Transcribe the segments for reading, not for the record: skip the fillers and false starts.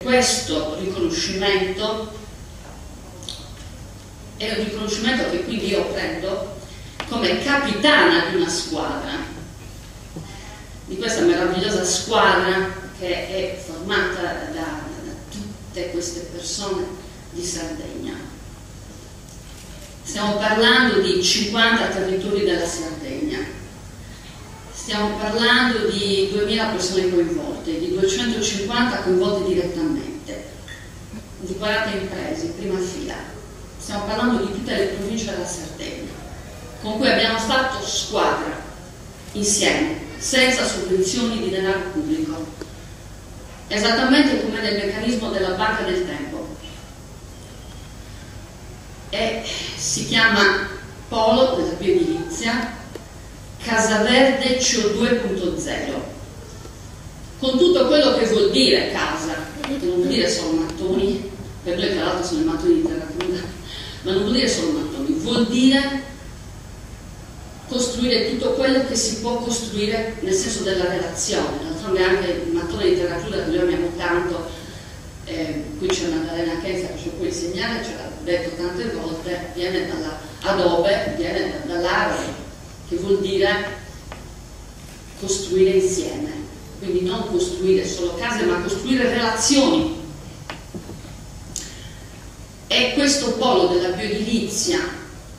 Questo riconoscimento è un riconoscimento che quindi io prendo come capitana di una squadra, di questa meravigliosa squadra che è formata da tutte queste persone di Sardegna. Stiamo parlando di 50 territori della Sardegna, stiamo parlando di 2000 persone coinvolte, di 250 coinvolte direttamente, di 40 imprese in prima fila. Stiamo parlando di tutte le province della Sardegna, con cui abbiamo fatto squadra, insieme, senza sovvenzioni di denaro pubblico, esattamente come nel meccanismo della banca del tempo. E si chiama Polo della Bioedilizia Casa Verde CO2.0, con tutto quello che vuol dire casa, che non vuol dire solo mattoni, per noi tra l'altro sono i mattoni di terracotta, ma non vuol dire solo mattoni, vuol dire costruire tutto quello che si può costruire nel senso della relazione. D'altronde anche il mattone di terracotta che noi amiamo tanto, qui c'è Maddalena Kenza che ci può insegnare, ce l'ha detto tante volte, viene dalla adobe, viene dall'arabe, che vuol dire costruire insieme, quindi non costruire solo case ma costruire relazioni. E questo polo della bioedilizia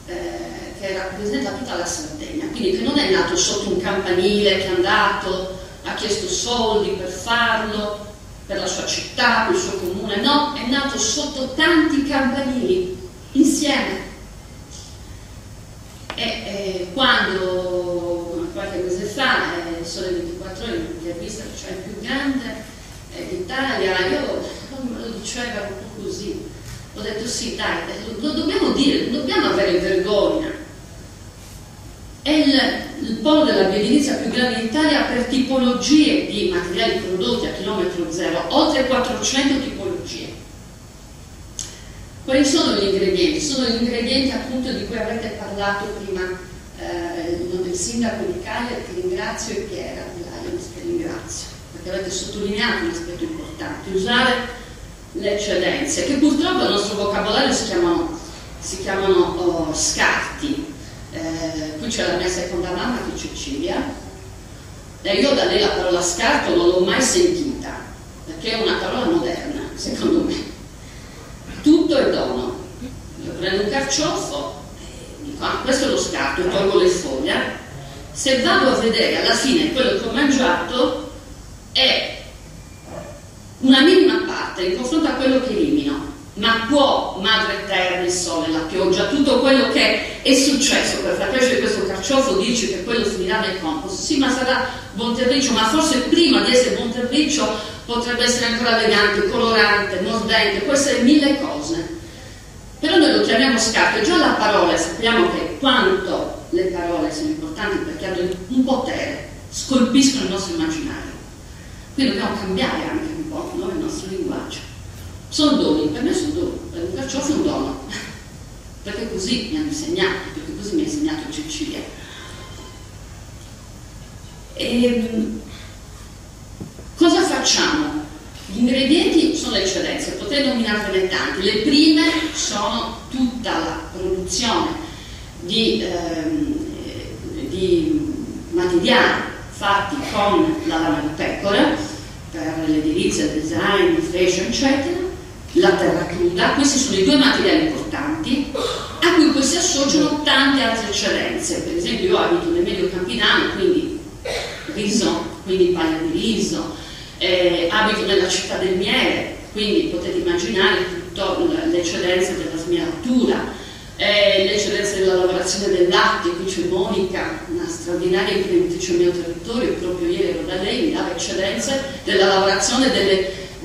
che rappresenta tutta la Sardegna, quindi che non è nato sotto un campanile che è andato, ha chiesto soldi per farlo, per la sua città, per il suo comune, no, è nato sotto tanti campanili, insieme. E quando, qualche mese fa, Sole 24 Ore, in un'intervista, cioè il più grande d'Italia, io me lo diceva un po' così, ho detto sì, dai, lo dobbiamo dire, non dobbiamo avere vergogna. È il polo della bioedilizia più grande d'Italia per tipologie di materiali prodotti a chilometro zero, oltre 400 tipologie. Quali sono gli ingredienti? Sono gli ingredienti appunto di cui avete parlato prima, del sindaco di Cagliari, che ringrazio, e Piera di Lions, che ringrazio, perché avete sottolineato un aspetto importante: usare le eccedenze, che purtroppo nel nostro vocabolario si chiamano scarti. Qui c'è la mia seconda mamma, che è Cecilia, e io da lei la parola scarto non l'ho mai sentita, perché è una parola moderna, secondo me. Tutto è dono. Io prendo un carciofo e dico, ah, questo è lo scarto, tolgo le foglie. Se vado a vedere alla fine quello che ho mangiato è una minima parte in confronto a quello che elimino. Ma può Madre Terra, il sole, la pioggia, tutto quello che è successo per far crescere questo carciofo, dici che quello finirà nel compost? Sì, ma sarà buon terriccio, ma forse prima di essere buon terriccio potrebbe essere ancora elegante, colorante, mordente, può essere mille cose. Però noi lo chiamiamo scarto, e già la parola, sappiamo che quanto le parole sono importanti perché hanno un potere, scolpiscono il nostro immaginario. Quindi dobbiamo cambiare anche un po' il nostro linguaggio. Sono doni, per me sono doni, per un carciofo è un dono, perché così mi hanno insegnato, perché così mi ha insegnato Cecilia. Cosa facciamo? Gli ingredienti sono le eccedenze, potrei nominarvene tanti. Le prime sono tutta la produzione di materiali fatti con la lana di pecora per l'edilizia, il design, il fashion, eccetera. La terra cruda, questi sono i due materiali importanti a cui poi si associano tante altre eccellenze. Per esempio io abito nel medio campinano, quindi riso, quindi paglia di riso, abito nella città del miele, quindi potete immaginare tutto le eccellenze della smieratura, le eccellenze della lavorazione del latte. Qui c'è Monica, una straordinaria imprenditrice del mio territorio, proprio ieri ero da lei, mi dava eccellenze della lavorazione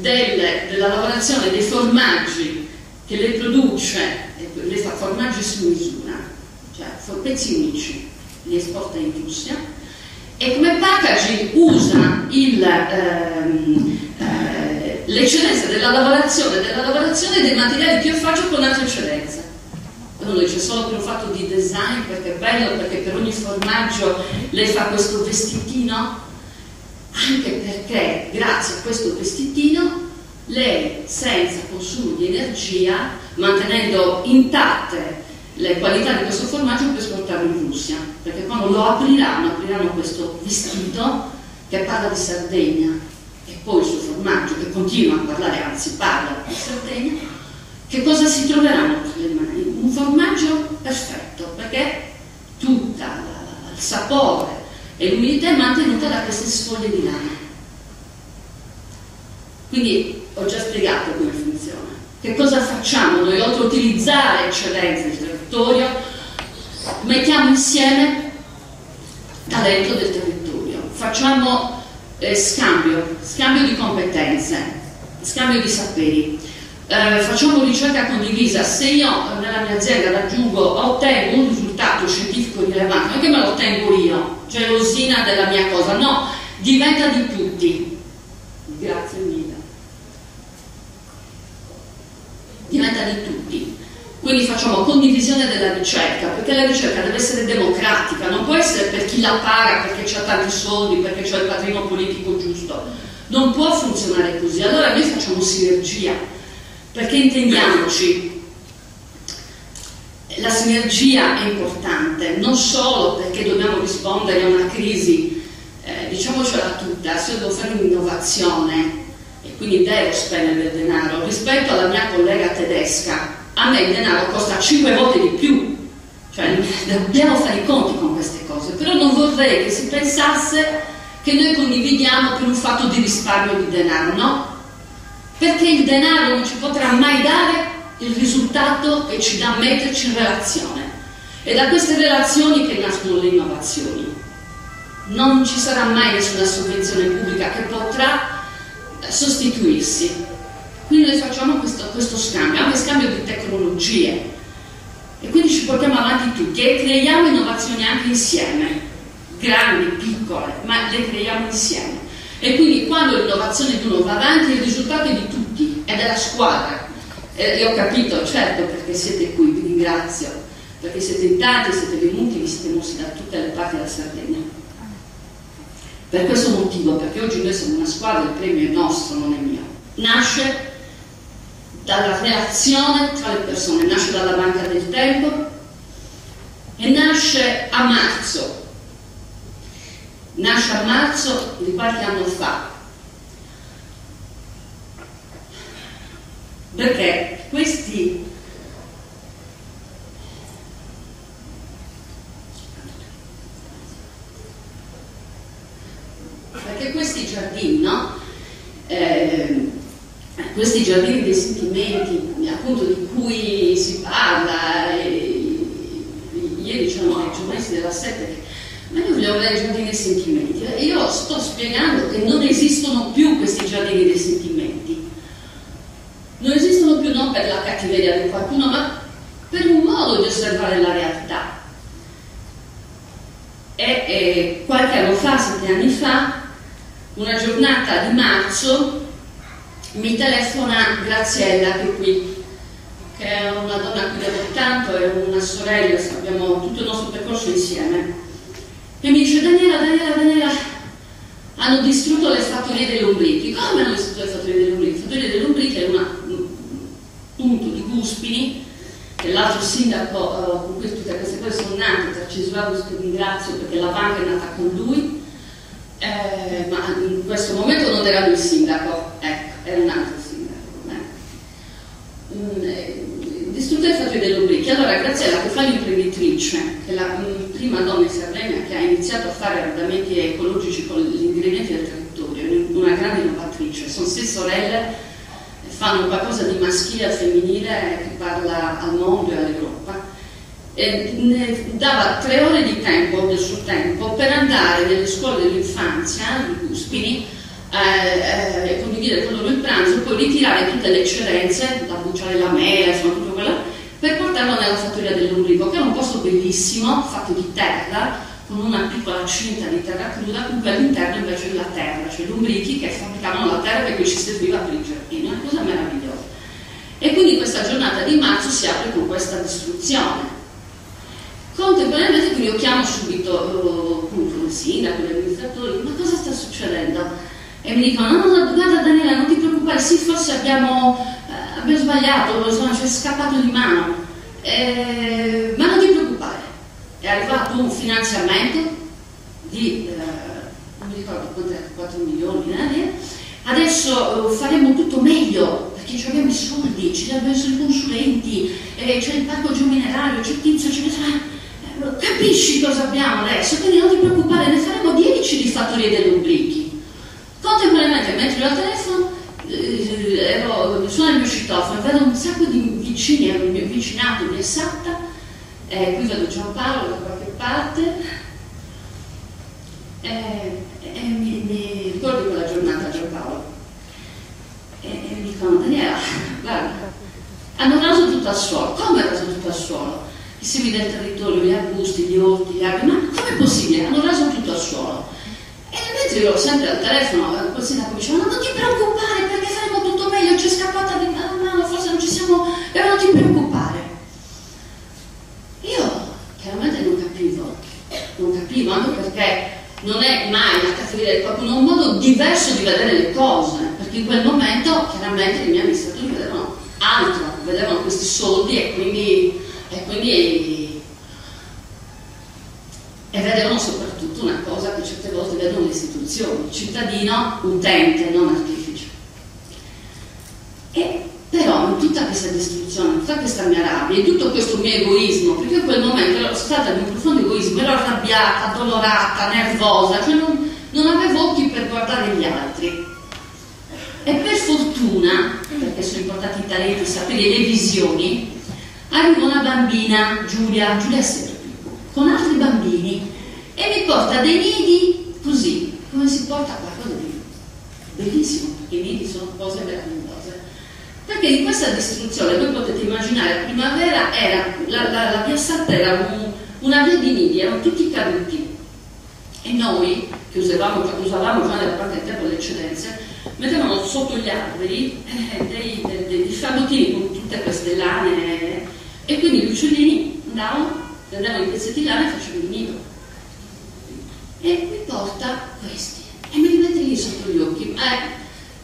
della lavorazione dei formaggi che lei produce, lei fa formaggi su misura, cioè pezzi unici, li esporta in Russia, e come packaging usa l'eccellenza della lavorazione dei materiali che io faccio con altre eccellenze. Non lo dice solo per un fatto di design, perché è bello, perché per ogni formaggio lei fa questo vestitino, anche perché grazie a questo vestitino lei senza consumo di energia, mantenendo intatte le qualità di questo formaggio, per esportarlo in Russia, perché quando lo apriranno questo vestito che parla di Sardegna e poi il suo formaggio che continua a parlare, anzi parla di Sardegna, che cosa si troveranno tra le mani? Un formaggio perfetto, perché tutto il sapore e l'umidità è mantenuta da queste sfoglie di lana. Quindi ho già spiegato come funziona. Che cosa facciamo? Noi, oltre a utilizzare eccellenze del territorio, mettiamo insieme talento del territorio, facciamo scambio di competenze, scambio di saperi, facciamo ricerca condivisa. Se io nella mia azienda ottengo un risultato scientifico rilevante, non che me lo ottengo io, gelosina della mia cosa, no, diventa di tutti. Grazie mille. Diventa di tutti. Quindi facciamo condivisione della ricerca, perché la ricerca deve essere democratica, non può essere per chi la paga, perché ha tanti soldi, perché c'ha il patrino politico giusto. Non può funzionare così. Allora noi facciamo sinergia, perché intendiamoci, la sinergia è importante, non solo perché dobbiamo rispondere a una crisi, diciamocela tutta, se io devo fare un'innovazione e quindi devo spendere del denaro, rispetto alla mia collega tedesca, a me il denaro costa 5 volte di più, cioè dobbiamo fare i conti con queste cose, però non vorrei che si pensasse che noi condividiamo per un fatto di risparmio di denaro, no? Perché il denaro non ci potrà mai dare il risultato che ci dà metterci in relazione, e da queste relazioni che nascono le innovazioni. Non ci sarà mai nessuna sovvenzione pubblica che potrà sostituirsi. Quindi noi facciamo questo scambio, anche scambio di tecnologie, e quindi ci portiamo avanti tutti e creiamo innovazioni anche insieme, grandi, piccole, ma le creiamo insieme. E quindi quando l'innovazione di uno va avanti, il risultato è di tutti, è della squadra. E ho capito, certo, perché siete qui, vi ringrazio, perché siete in tanti, siete venuti, vi siete mossi da tutte le parti della Sardegna. Per questo motivo, perché oggi noi siamo una squadra, il premio è nostro, non è mio. Nasce dalla relazione tra le persone, nasce dalla Banca del Tempo e nasce a marzo di qualche anno fa, perché questi giardini, no? Questi giardini dei sentimenti, appunto, di cui si parla, ieri c'erano i giornalisti della 7 ma io voglio avere i giardini dei sentimenti, e io sto spiegando che non esistono più questi giardini dei sentimenti, non esistono più non per la cattiveria di qualcuno, ma per un modo di osservare la realtà. E qualche anno fa, 7 anni fa, una giornata di marzo, mi telefona Graziella, che è qui, che è una donna a cui devo tanto, è una sorella, abbiamo tutto il nostro percorso insieme, e mi dice: Daniela, hanno distrutto le fattorie dei lombrichi. Come hanno distrutto le fattorie dei lombrichi? Le fattorie dei lombrichi è un punto di Guspini, che l'altro sindaco con cui tutte queste cose sono nate, Tarcisio August, che ringrazio perché la banca è nata con lui, ma in questo momento non era lui il sindaco, ecco, era un altro sindaco. Distrutte le fattorie dei lombrichi. Allora Graziella, che fa l'imprenditrice, che è la prima donna in Sardegna che ha iniziato a fare arredamenti ecologici con gli ingredienti del territorio, una grande innovatrice, sono 6 sorelle, fanno qualcosa di maschile e femminile che parla al mondo e all'Europa, e ne dava 3 ore di tempo, del suo tempo, per andare nelle scuole dell'infanzia di Guspini, condividere con loro il pranzo, poi ritirare tutte le eccellenze, da bucciare la mela, insomma tutto quello, per portarlo nella fattoria del lombrico, che è un posto bellissimo, fatto di terra, con una piccola cinta di terra cruda, con cui all'interno invece la terra, cioè lombrichi che fabbricavano la terra per cui ci serviva per il giardino, è una cosa meravigliosa. E quindi questa giornata di marzo si apre con questa distruzione. Contemporaneamente quindi io chiamo subito appunto il sindaco, gli amministratori: ma cosa sta succedendo? E mi dicono: no, guarda Daniela, non ti preoccupare, preoccupare, sì, forse abbiamo sbagliato, insomma, ci è scappato di mano, ma non ti preoccupare, è arrivato un finanziamento di, non mi ricordo quant'è, 4 milioni di lire, adesso faremo tutto meglio, perché ci abbiamo i soldi, ci devono essere i consulenti, c'è il parco geominerario, c'è il tizio, capisci cosa abbiamo adesso, quindi non ti preoccupare, ne faremo 10 di fattorie degli obliqui. Contemporaneamente, mentre ero al telefono, suono il mio citofono, vedo un sacco di vicini, il mio vicinato mi esatta, qui vedo Giampaolo da qualche parte, mi ricordo quella giornata Giampaolo, e mi dicono: Daniela, guarda, hanno raso tutto al suolo. Come raso tutto al suolo? I semi del territorio, gli arbusti, gli orti, gli alberi, ma com'è possibile? Hanno raso tutto al suolo. E mentre io sempre al telefono, col sindaco mi diceva: non ti preoccupare, perché faremo tutto meglio, ci è scappata di mano, forse non ci siamo, però non ti preoccupare. Io chiaramente non capivo, anche perché non è mai la cattiveria di qualcuno, un modo diverso di vedere le cose, perché in quel momento chiaramente i miei amministratori vedevano altro, vedevano questi soldi e quindi vedevano soprattutto una cosa che certe volte vedono le istituzioni: cittadino, utente, non artefice. E però in tutta questa distruzione, in tutta questa mia rabbia, in tutto questo mio egoismo, perché in quel momento ero stata in un profondo egoismo, ero arrabbiata, addolorata, nervosa, cioè non avevo occhi per guardare gli altri. E per fortuna, perché sono importanti i talenti, i saperi e le visioni, arriva una bambina, Giulia Serpi, con altri bambini, e mi porta dei nidi così, come si porta qualcosa di bellissimo, perché i nidi sono cose meravigliose. Perché in questa distruzione, voi potete immaginare, la primavera era, la via Sarta era una via di nidi, erano tutti caduti, e noi, che usavamo già nella parte del tempo le eccedenze, mettevano sotto gli alberi dei fagottini con tutte queste lane, e quindi gli uccellini prendevano i pezzetti di lana e facevano il nido. E mi porta questi, e me li mette lì sotto gli occhi.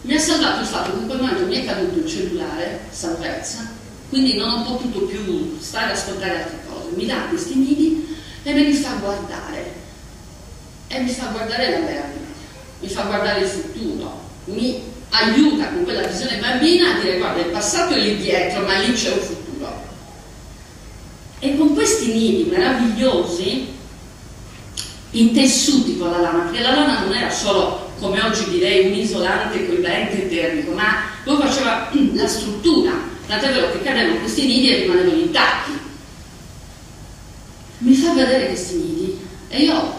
Mi ha salvato il fatto che in quel momento mi è caduto il cellulare, salvezza, quindi non ho potuto più stare a ascoltare altre cose. Mi dà questi nidi e me li fa guardare, e mi fa guardare la vera vita, mi fa guardare il futuro, mi aiuta con quella visione bambina a dire: guarda, il passato è lì dietro, ma lì c'è un futuro. E con questi nidi meravigliosi, intessuti con la lana, perché la lana non era solo, come oggi direi, un isolante coibente termico, ma poi faceva la struttura, tant'è vero che cadevano questi nidi e rimanevano intatti. Mi fa vedere questi nidi e io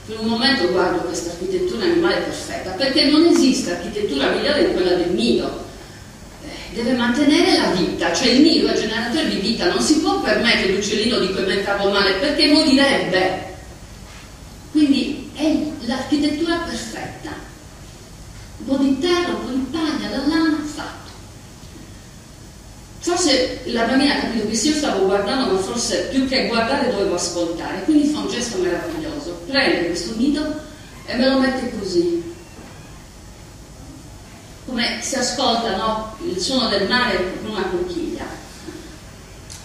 per un momento guardo questa architettura animale perfetta, perché non esiste architettura migliore di quella del nido. Deve mantenere la vita, cioè il nido è generatore di vita, non si può permettere l'uccellino di cui inventavo male, perché morirebbe. Quindi è l'architettura perfetta, un po' di terra, un po' di paglia, la lana, fatto. Forse la bambina ha capito che sì, io stavo guardando, ma forse più che guardare dovevo ascoltare, quindi fa un gesto meraviglioso, prende questo nido e me lo mette così, come si ascolta, no? Il suono del mare con una conchiglia.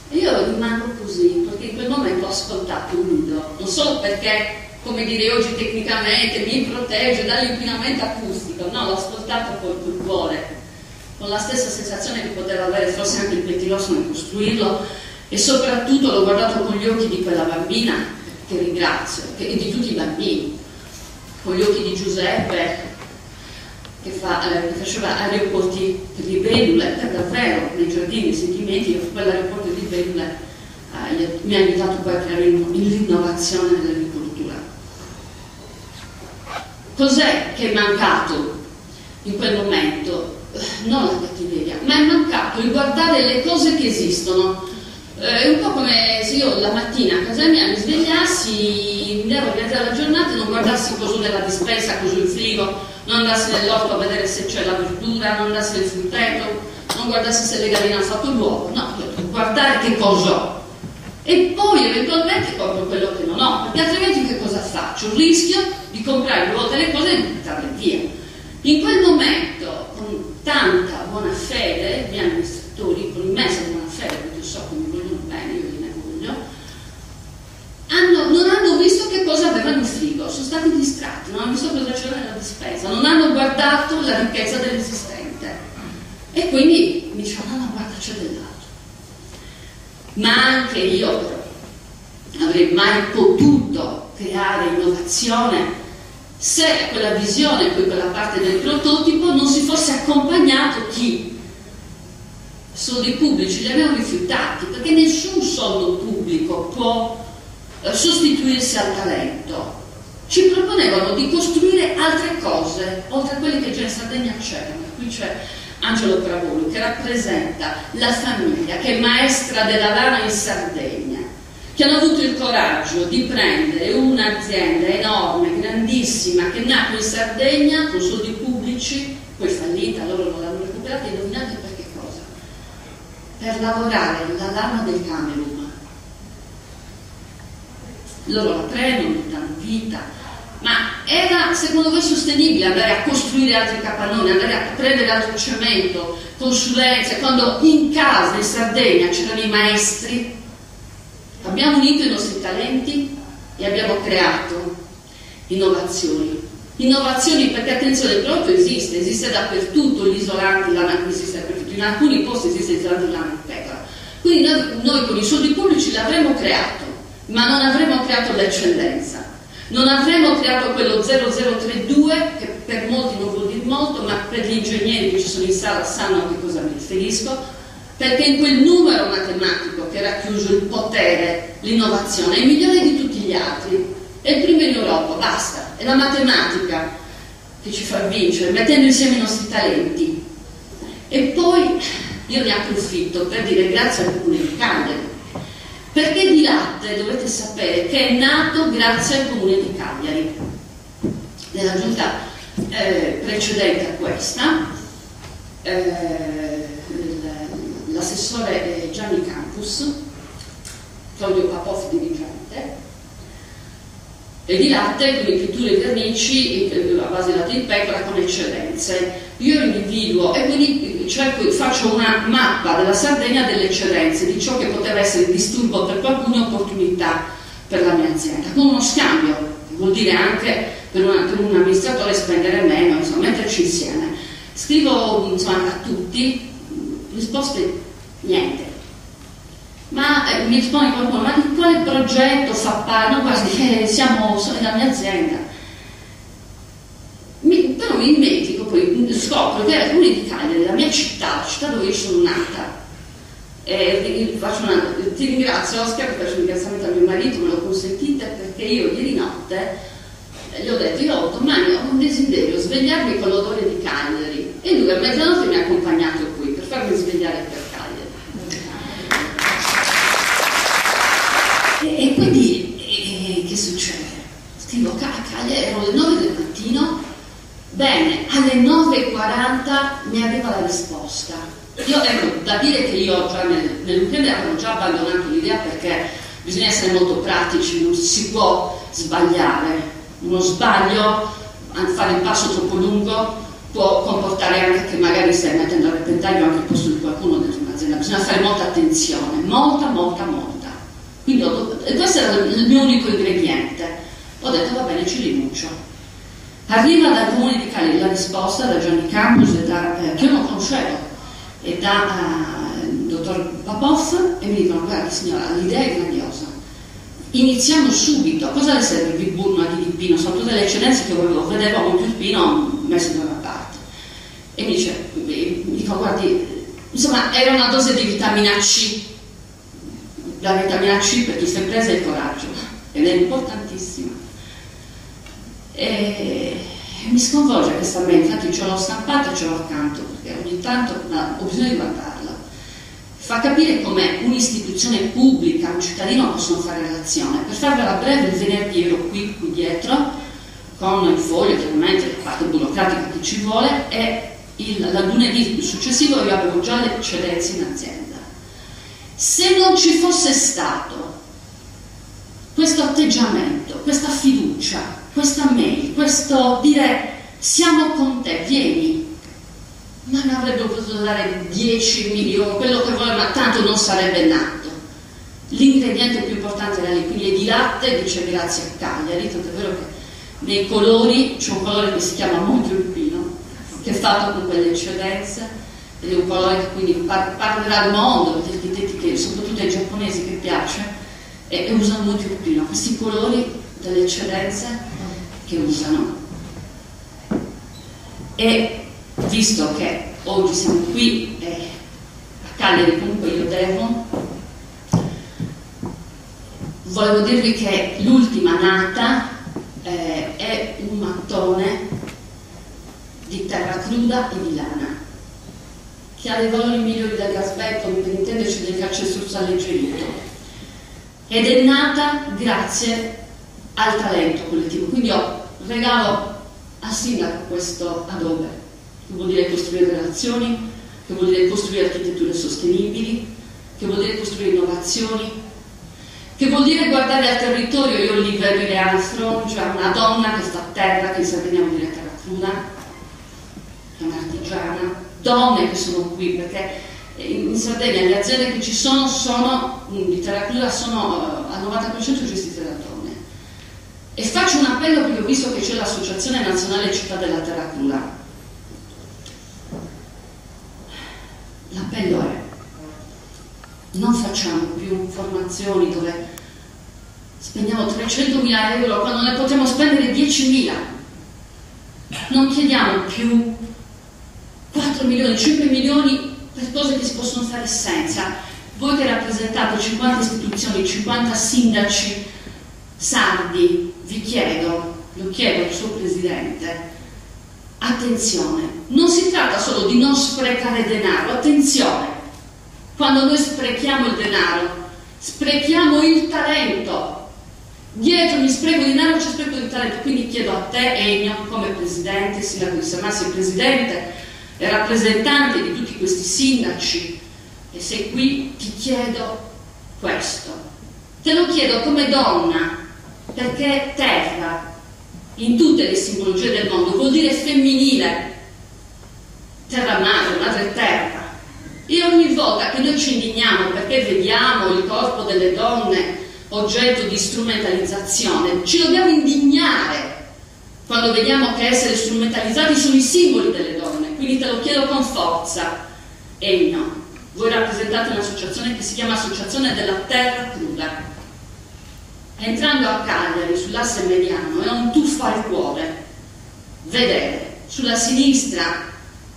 E io rimango così, perché in quel momento ho ascoltato un nido, non solo perché, come direi oggi tecnicamente, mi protegge dall'inquinamento acustico, no, l'ho ascoltato col cuore, con la stessa sensazione che poteva avere forse anche il Pettirosso nel costruirlo, e soprattutto l'ho guardato con gli occhi di quella bambina, che ringrazio, e di tutti i bambini, con gli occhi di Giuseppe, che faceva aeroporti per libellule, per davvero, nei giardini, nei sentimenti, quell'aeroporto di libellule mi ha aiutato poi a creare l'innovazione nell'agricoltura. Cos'è che è mancato in quel momento? Non la cattiveria, ma è mancato il guardare le cose che esistono. È un po' come se io la mattina a casa mia mi svegliassi, mi devo organizzare la giornata e non guardassi cosa nella dispensa, cosa in frigo, non andassi nell'orto a vedere se c'è la verdura, non andassi nel frutteto, non guardassi se le galline hanno fatto l'uovo. No, io devo guardare che cosa ho. E poi eventualmente compro quello che non ho, perché altrimenti che cosa faccio? Rischio di comprare due volte le cose e di buttarle via. In quel momento, con buona fede, gli amministratori, con immensa buona fede, perché io so che mi vogliono bene, io gliene voglio, non hanno visto che cosa avevano in frigo, sono stati distratti, non hanno visto cosa c'era nella dispensa, non hanno guardato la ricchezza dell'esistente. E quindi mi dicevano, no, guarda, c'è dell'altro. Ma anche io però avrei mai potuto creare innovazione se quella visione, poi quella parte del prototipo, non si fosse accompagnato chi? Soldi pubblici li avevano rifiutati, perché nessun soldo pubblico può sostituirsi al talento. Ci proponevano di costruire altre cose, oltre a quelle che già in Sardegna c'erano. Qui c'è Angelo Pravolo, che rappresenta la famiglia, che è maestra della lana in Sardegna, che hanno avuto il coraggio di prendere un'azienda enorme, grandissima, che nacque in Sardegna con soldi pubblici, poi fallita, loro non l'hanno recuperata, e indovinate per che cosa? Per lavorare la lana del Camerun. Loro la prendono, gli danno vita, ma era secondo voi sostenibile andare a costruire altri capannoni, andare a prendere altro cemento, consulenze, quando in casa in Sardegna c'erano i maestri? Abbiamo unito i nostri talenti e abbiamo creato innovazioni. Innovazioni perché, attenzione, il prodotto esiste dappertutto, l'isolante, l'ana esiste dappertutto, in alcuni posti esiste l'isolante lana in pecora. Quindi noi con i soldi pubblici l'avremmo creato, ma non avremmo creato l'eccellenza. Non avremmo creato quello 0032, che per molti non vuol dire molto, ma per gli ingegneri che ci sono in sala sanno a che cosa mi riferisco, perché in quel numero matematico che era chiuso il potere, l'innovazione, è il migliore di tutti gli altri, è il primo in Europa, basta, è la matematica che ci fa vincere, mettendo insieme i nostri talenti. E poi io ne approfitto per dire grazie al Comune di Cagliari, perché Di Latte dovete sapere che è nato grazie al Comune di Cagliari. Nella giunta precedente a questa, l'assessore Gianni Campus, Claudio Papov dirigente, e Di Latte, quindi pitture e vernici a base di latte di pecora con eccellenze. Io individuo e quindi faccio una mappa della Sardegna delle eccellenze, di ciò che poteva essere disturbo per qualcuno e opportunità per la mia azienda, con uno scambio, che vuol dire anche per un amministratore spendere meno, insomma, metterci insieme. Scrivo insomma, a tutti, risposte niente. Ma mi risponde qualcuno, ma di quale progetto fa parte? No, guardi, sono nella mia azienda. Però mi dimentico, poi scopro che era il Comune di Cagliari, la mia città, la città dove io sono nata. Ti ringrazio Oscar, faccio un ringraziamento a mio marito, me lo consentite, perché io ieri notte gli ho detto, io domani ho un desiderio, svegliarmi con l'odore di Cagliari, e lui a mezzanotte mi ha accompagnato qui per farmi svegliare per Cagliari. E quindi che succede? Scrivo a Cagliari, erano le 9 del mattino. Bene, alle 9:40 mi arriva la risposta. Io, ecco, da dire che io già nel weekend avevo già abbandonato l'idea, perché bisogna essere molto pratici, non si può sbagliare. Uno sbaglio, fare il passo troppo lungo, può comportare anche che magari stai mettendo a repentaglio anche il posto di qualcuno dentro un'azienda. Bisogna fare molta attenzione, molta. Quindi questo era il mio unico ingrediente. Ho detto, va bene, ci rinuncio. Arriva dal Comune di Cagliari la risposta da Gianni Campus, che io non conoscevo, e da dottor Papov, e mi dicono, guarda signora, l'idea è grandiosa, iniziamo subito. Cosa le serve il burno di pino? Sono tutte le eccellenze che vedevo molto il pino messo da una parte. E mi dico, guardi, insomma, era una dose di vitamina C. La vitamina C per chi si è presa è il coraggio, ed è importantissima. E mi sconvolge questa mail, infatti ce l'ho stampata e ce l'ho accanto, perché ogni tanto ho bisogno di guardarla. Fa capire come un'istituzione pubblica, un cittadino possono fare relazione. Per farvela breve, il venerdì ero qui dietro con il foglio, chiaramente la parte burocratica che ci vuole, e il lunedì successivo io avevo già le eccellenze in azienda. Se non ci fosse stato questo atteggiamento, questa fiducia, questa mail, questo dire siamo con te, vieni, ma ne avrebbe potuto dare 10 milioni, quello che vuole, ma tanto non sarebbe nato. L'ingrediente più importante era lì, quindi è di latte, dice grazie a Cagliari, tanto è vero che nei colori c'è un colore che si chiama Monte Ulpino, che è fatto con quelle eccedenze, ed è un colore che quindi parlerà al mondo, perché gli etichette, soprattutto ai giapponesi che piace, e usano Monte Ulpino, questi colori delle eccedenze che usano. E visto che oggi siamo qui a Cagliari, comunque io devo, volevo dirvi che l'ultima nata è un mattone di terra cruda e di lana, che ha dei valori migliori del gasbetto, per intenderci del calcestruzzo alleggerito, ed è nata grazie al talento collettivo. Quindi io regalo al sindaco questo adobe, che vuol dire costruire relazioni, che vuol dire costruire architetture sostenibili, che vuol dire costruire innovazioni, che vuol dire guardare al territorio. Io lì vedo Ileana Strongia, una donna che fa terra, che in Sardegna vuol dire terra cruda, che è un'artigiana, donne che sono qui, perché in Sardegna le aziende che ci sono di terra cruda sono al 90% gestite da donne. E faccio un appello perché ho visto che c'è l'Associazione Nazionale Città della Terra Cruda. L'appello è: non facciamo più formazioni dove spendiamo 300.000 euro quando ne potremmo spendere 10.000. Non chiediamo più 4 milioni, 5 milioni per cose che si possono fare senza. Voi che rappresentate 50 istituzioni, 50 sindaci sardi, vi chiedo, lo chiedo al suo presidente, attenzione, non si tratta solo di non sprecare denaro, attenzione, quando noi sprechiamo il denaro, sprechiamo il talento. Dietro mi spreco di denaro c'è spreco di talento, quindi chiedo a te, Ennio, come presidente, sindaco di San Massimo, presidente e rappresentante di tutti questi sindaci, e sei qui, ti chiedo questo. Te lo chiedo come donna, perché terra, in tutte le simbologie del mondo, vuol dire femminile, terra madre, madre terra. E ogni volta che noi ci indigniamo perché vediamo il corpo delle donne oggetto di strumentalizzazione, ci dobbiamo indignare quando vediamo che essere strumentalizzati sono i simboli delle donne. Quindi te lo chiedo con forza, Ennio, voi rappresentate un'associazione che si chiama Associazione della Terra Cruda. Entrando a Cagliari sull'asse mediano è un tuffo al cuore vedere sulla sinistra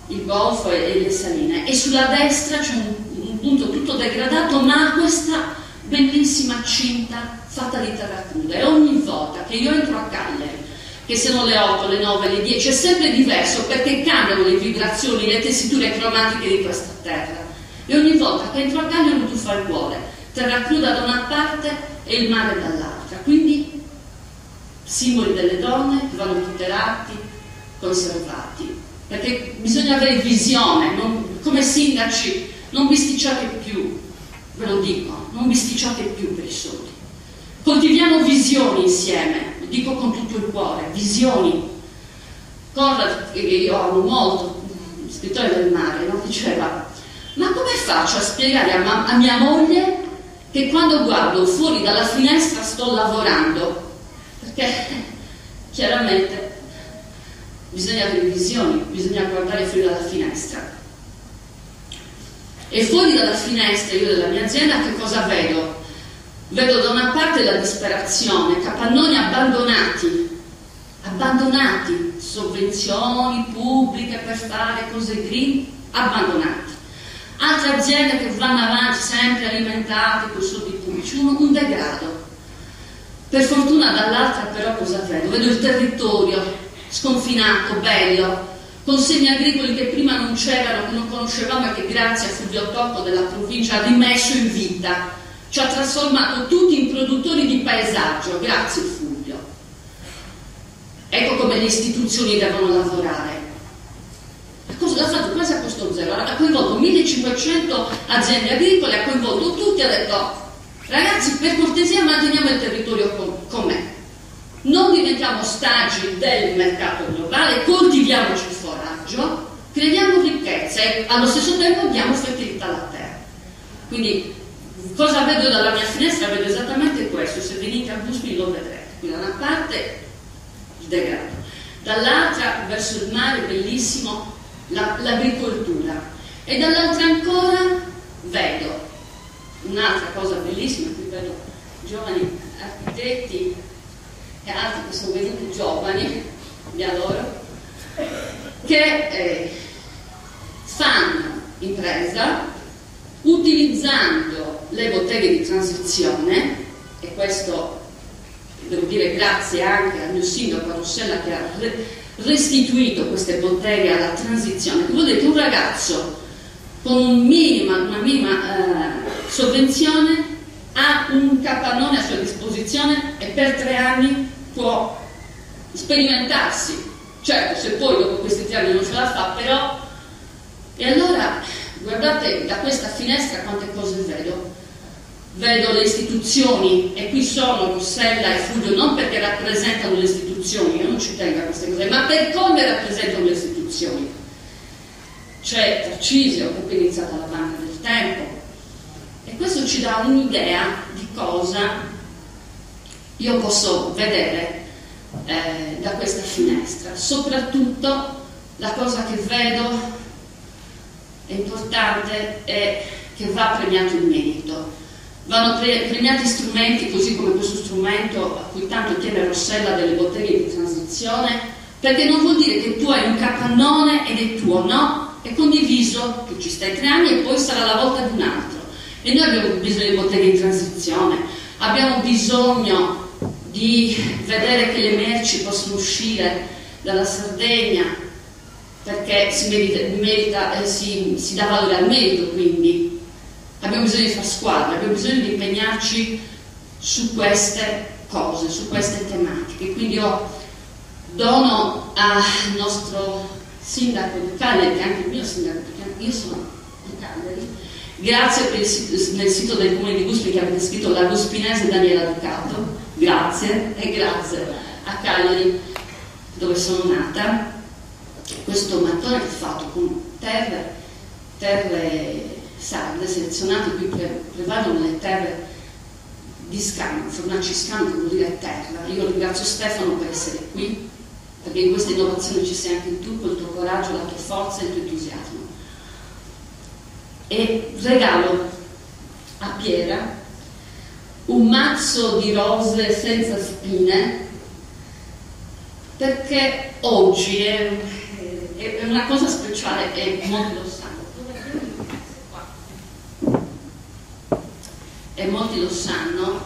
il golfo e le saline, e sulla destra c'è un punto tutto degradato, ma questa bellissima cinta fatta di terra cruda. E ogni volta che io entro a Cagliari, che siano le 8, le 9, le 10, è sempre diverso, perché cambiano le vibrazioni, le tessiture cromatiche di questa terra. E ogni volta che entro a Cagliari mi tuffa il cuore, terra cruda da una parte e il mare dall'altra. Quindi simboli delle donne che vanno tutelati, conservati, perché bisogna avere visione. Come sindaci non bisticciate più, ve lo dico, non bisticciate più per i soldi, coltiviamo visioni insieme, lo dico con tutto il cuore, visioni. Conrad, che io amo molto, scrittore del mare, no? Diceva: ma come faccio a spiegare a mia moglie che quando guardo fuori dalla finestra sto lavorando? Perché chiaramente bisogna avere visioni, bisogna guardare fuori dalla finestra. E fuori dalla finestra io della mia azienda che cosa vedo? Vedo da una parte la disperazione, capannoni abbandonati, sovvenzioni pubbliche per fare cose green, abbandonati. Altre aziende che vanno avanti sempre alimentate con soldi pubblici, un degrado. Per fortuna dall'altra però cosa vedo? Vedo il territorio sconfinato, bello, consegne agricoli che prima non c'erano, che non conoscevamo e che grazie a Fulvio Tocco della provincia ha rimesso in vita, ci ha trasformato tutti in produttori di paesaggio, grazie Fulvio. Ecco come le istituzioni devono lavorare. L'ha fatto quasi a costo zero, ha coinvolto 1500 aziende agricole, ha coinvolto tutti, ha detto: ragazzi, per cortesia manteniamo il territorio com'è, non diventiamo ostaggi del mercato globale, coltiviamoci il foraggio, creiamo ricchezza e allo stesso tempo diamo fertilità alla terra. Quindi cosa vedo dalla mia finestra? Vedo esattamente questo, se venite a Buspi lo vedrete. Qui da una parte il degrado, dall'altra verso il mare, bellissimo, l'agricoltura, e dall'altra ancora vedo un'altra cosa bellissima. Qui vedo giovani architetti e altri che sono venuti giovani, via loro, che fanno impresa utilizzando le botteghe di transizione, e questo devo dire grazie anche al mio sindaco a Rossella, che ha restituito queste botteghe alla transizione. Vuol dire che un ragazzo con una minima sovvenzione ha un capannone a sua disposizione e per 3 anni può sperimentarsi. Certo, se poi dopo questi 3 anni non ce la fa, però... E allora, guardate da questa finestra quante cose vedo. Vedo le istituzioni, e qui sono Rossella e Fulvio non perché rappresentano le istituzioni, io non ci tengo a queste cose, ma per come rappresentano le istituzioni. C'è Tarcisio, che è iniziata la Banca del Tempo, e questo ci dà un'idea di cosa io posso vedere da questa finestra. Soprattutto la cosa che vedo è importante è che va premiato il merito. Vanno premiati strumenti, così come questo strumento a cui tanto tiene Rossella delle botteghe di transizione, perché non vuol dire che tu hai un capannone ed è tuo, no? È condiviso, tu ci stai 3 anni e poi sarà la volta di un altro. E noi abbiamo bisogno di botteghe di transizione, abbiamo bisogno di vedere che le merci possono uscire dalla Sardegna, perché si dà valore al merito, quindi abbiamo bisogno di far squadra, abbiamo bisogno di impegnarci su queste cose, su queste tematiche. Quindi io dono al nostro sindaco di Cagliari, che è anche il mio sindaco, perché io sono di Cagliari, grazie per nel sito del Comune di Buspi che avete scritto la Guspinese Daniela Ducato, grazie, e grazie a Cagliari dove sono nata, questo mattone che è fatto con terre sarde selezionate. Qui prevalgono le terre di Scano, fornaci Scano, che vuol dire terra. Io ringrazio Stefano per essere qui, perché in questa innovazione ci sei anche tu, con il tuo coraggio, la tua forza e il tuo entusiasmo. E regalo a Piera un mazzo di rose senza spine, perché oggi è una cosa speciale, e molti lo sanno. E molti lo sanno,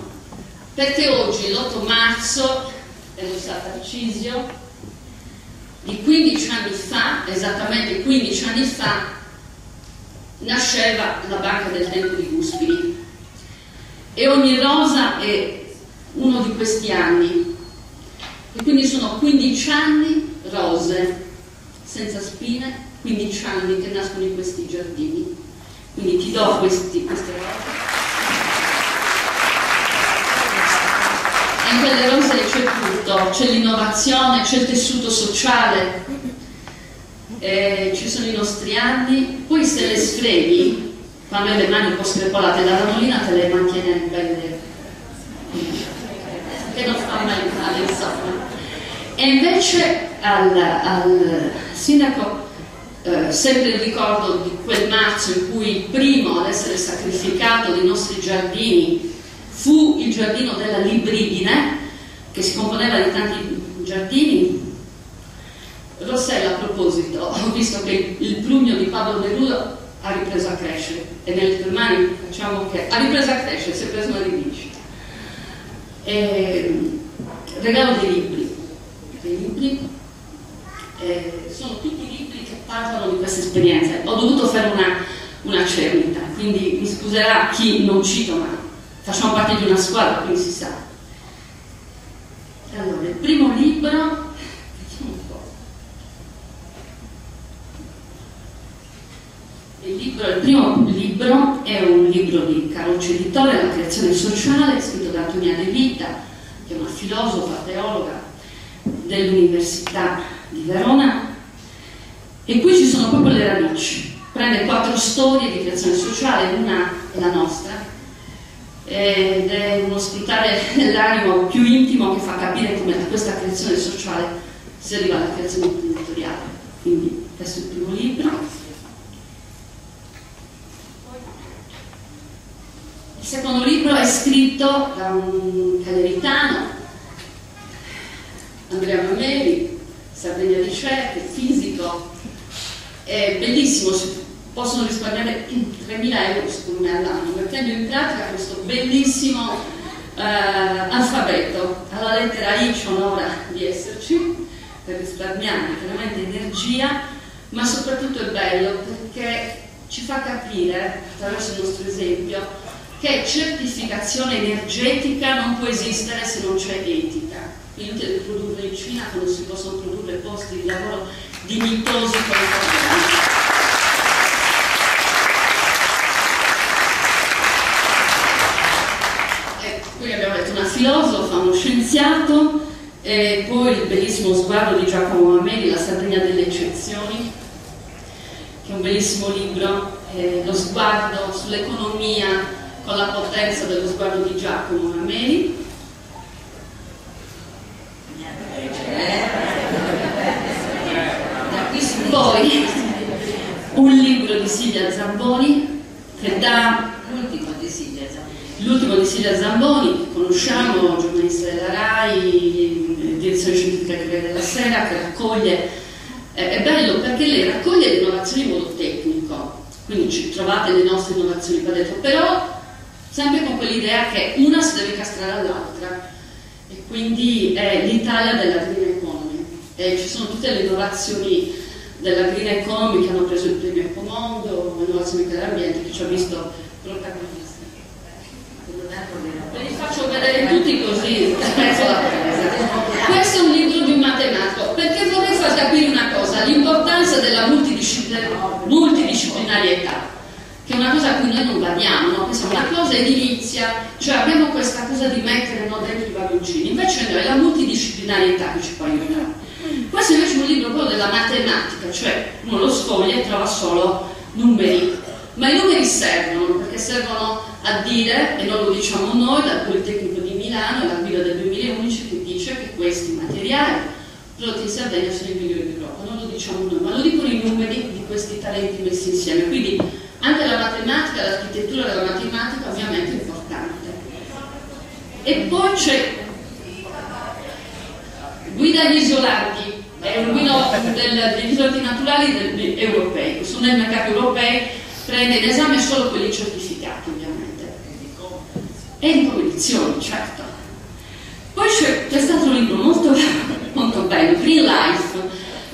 perché oggi, l'8 marzo, e lo sa Tarcisio, di 15 anni fa, esattamente 15 anni fa, nasceva la Banca del Tempo di Guspini. E ogni rosa è uno di questi anni. E quindi sono 15 anni rose, senza spine, 15 anni che nascono in questi giardini. Quindi ti do queste rose. In quelle rose c'è tutto, c'è l'innovazione, c'è il tessuto sociale, ci sono i nostri anni. Poi se le sfreghi, quando hai le mani un po' screpolate, la ranolina te le mantiene belle, che non fa mai male, insomma. E invece al sindaco sempre il ricordo di quel marzo in cui il primo ad essere sacrificato dei nostri giardini fu il giardino della Libridine, che si componeva di tanti giardini. Rossella, a proposito, ho visto che il Prugno di Pablo Neruda ha ripreso a crescere, e nelle tue mani facciamo che ha ripreso a crescere, si è preso una rivincita. Regalo dei libri. Sono tutti libri che parlano di queste esperienze. Ho dovuto fare una cernita, quindi mi scuserà chi non cito, ma facciamo parte di una squadra, quindi si sa. Allora, il primo libro, vediamo un po'. Il primo libro è un libro di Carocci Editore, La creazione sociale, scritto da Antonia De Vita, che è una filosofa, teologa dell'Università di Verona, E qui ci sono proprio le radici. Prende 4 storie di creazione sociale, una è la nostra, ed è un ospitare dell'animo più intimo che fa capire come da questa creazione sociale si arriva alla creazione imprenditoriale. Quindi questo è il primo libro. Il secondo libro è scritto da un cagliaritano, Andrea Mameli, Sardegna Ricerche, fisico, è bellissimo, si possono risparmiare 3.000 euro secondo me all'anno, mettendo in pratica questo bellissimo alfabeto. Alla lettera I c'è un'ora di esserci, per risparmiare veramente energia, ma soprattutto è bello perché ci fa capire, attraverso il nostro esempio, che certificazione energetica non può esistere se non c'è etica. È inutile produrre in Cina quando si possono produrre posti di lavoro dignitosi per il Qui abbiamo detto una filosofa, uno scienziato, e poi il bellissimo sguardo di Giacomo Mameli, La Sardegna delle eccezioni, che è un bellissimo libro, lo sguardo sull'economia con la potenza dello sguardo di Giacomo Mameli. Poi un libro di Silvia Zamboni che dà l'ultimo di Silvia Zamboni, che conosciamo, giornalista della RAI, direzione scientifica del Corriere della Sera, che raccoglie, è bello perché lei raccoglie le innovazioni in modo tecnico, quindi ci trovate le nostre innovazioni qua dentro, però sempre con quell'idea che una si deve castrare all'altra, e quindi è l'Italia della green economy, e ci sono tutte le innovazioni della green economy che hanno preso il premio Ecomondo, innovazioni per l'ambiente, che ci ha visto protagonisti. Ve li faccio vedere tutti così, spezzo la presa. Questo è un libro di un matematico, perché vorrei far capire una cosa, l'importanza della multidisciplinarietà, che è una cosa a cui noi non badiamo, no? Pensiamo una cosa edilizia, cioè abbiamo questa cosa di mettere dentro i vagoncini, invece no, è la multidisciplinarietà che ci può aiutare. Questo invece è un libro proprio della matematica, cioè uno lo sfoglia e trova solo numeri, ma i numeri servono, perché servono a dire, e non lo diciamo noi, dal Politecnico di Milano, la guida del 2011 che dice che questi materiali prodotti in Sardegna sono i migliori d'Europa. Non lo diciamo noi, ma lo dicono i numeri di questi talenti messi insieme. Quindi anche la matematica, l'architettura della matematica ovviamente è importante. E poi c'è Guida agli isolanti, è un vino degli isolati naturali europei, sono nel mercato europeo, prende in esame solo quelli certificati ovviamente, e in competizione, certo. Poi c'è quest'altro libro molto, molto bello, Green Life.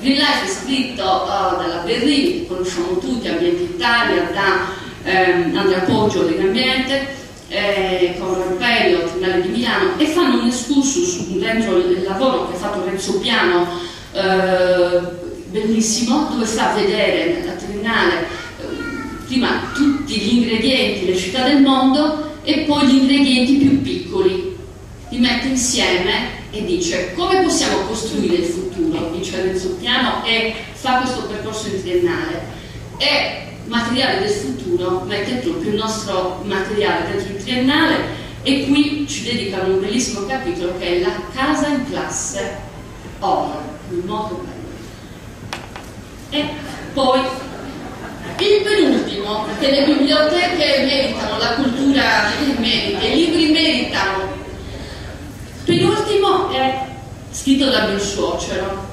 Green Life è scritto dalla Berrini, che conosciamo tutti, Ambiente Italia, da Andrea Poggio, Legambiente, con Ramperio, Tribunale di Milano, e fanno un excursus dentro il lavoro che ha fatto Renzo Piano, bellissimo, dove fa vedere nella Triennale prima tutti gli ingredienti, le città del mondo, e poi gli ingredienti più piccoli, li mette insieme e dice come possiamo costruire il futuro, dice Renzo Piano, e fa questo percorso in triennale. E materiale del futuro mette proprio il nostro materiale dentro il triennale, e qui ci dedicano un bellissimo capitolo che è la casa in classe oro, molto bello. E poi il penultimo, perché le biblioteche meritano, la cultura merita, i libri meritano. Penultimo è scritto da mio suocero,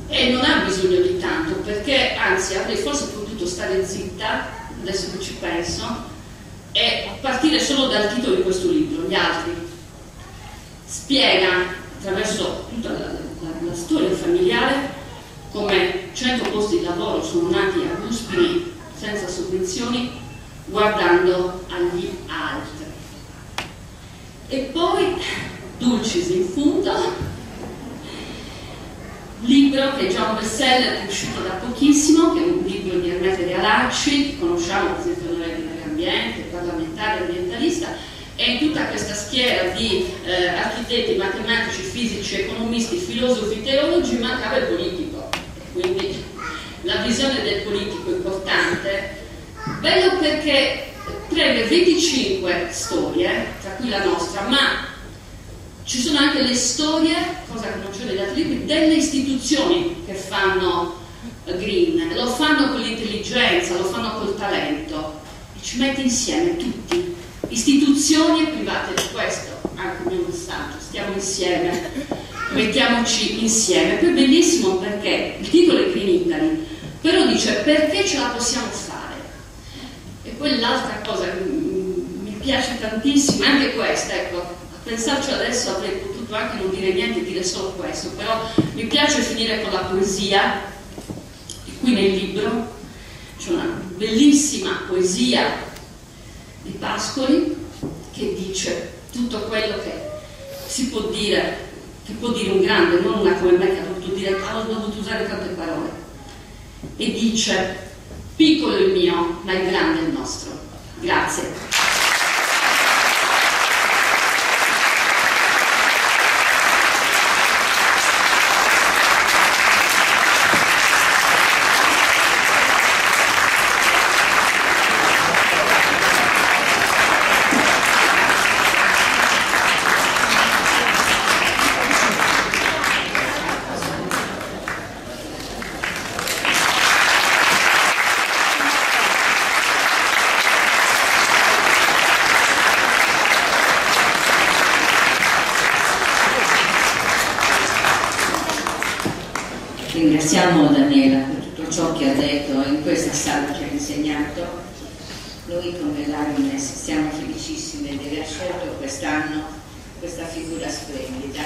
e non ha bisogno di tanto, perché anzi avrei forse potuto stare zitta, adesso che ci penso, e partire solo dal titolo di questo libro. Gli altri spiega attraverso tutta la storia familiare come 100 posti di lavoro sono nati a Guspini senza sovvenzioni, guardando agli altri. E poi Dulcis in Fundo, libro che è già un bestseller, che è uscito da pochissimo, che è un libro di Ermete Realacci, che conosciamo per esempio noi di Legambiente, parlamentare, ambientalista, e in tutta questa schiera di architetti, matematici, fisici, economisti, filosofi, teologi mancava il politico. visione del politico importante, bello perché prende 25 storie, tra cui la nostra, ma ci sono anche le storie, cosa che non c'è negli altri libri, delle istituzioni che fanno green, lo fanno con l'intelligenza, lo fanno col talento, e ci mette insieme tutti, istituzioni e private. Di questo anche il mio messaggio: stiamo insieme, mettiamoci insieme. Poi è bellissimo perché il titolo è Green Italy, però dice perché ce la possiamo fare. E poi l'altra cosa che mi piace tantissimo è anche questa, ecco, a pensarci adesso avrei potuto anche non dire niente, dire solo questo, però mi piace finire con la poesia. E qui nel libro c'è una bellissima poesia di Pascoli che dice tutto quello che si può dire, che può dire un grande, non una come me che ha dovuto usare tante parole, e dice: piccolo il mio, ma il grande è il nostro. Grazie. Ringraziamo Daniela per tutto ciò che ha detto in questa sala, che ha insegnato. Noi come l'Agnes siamo felicissime di aver scelto quest'anno questa figura splendida.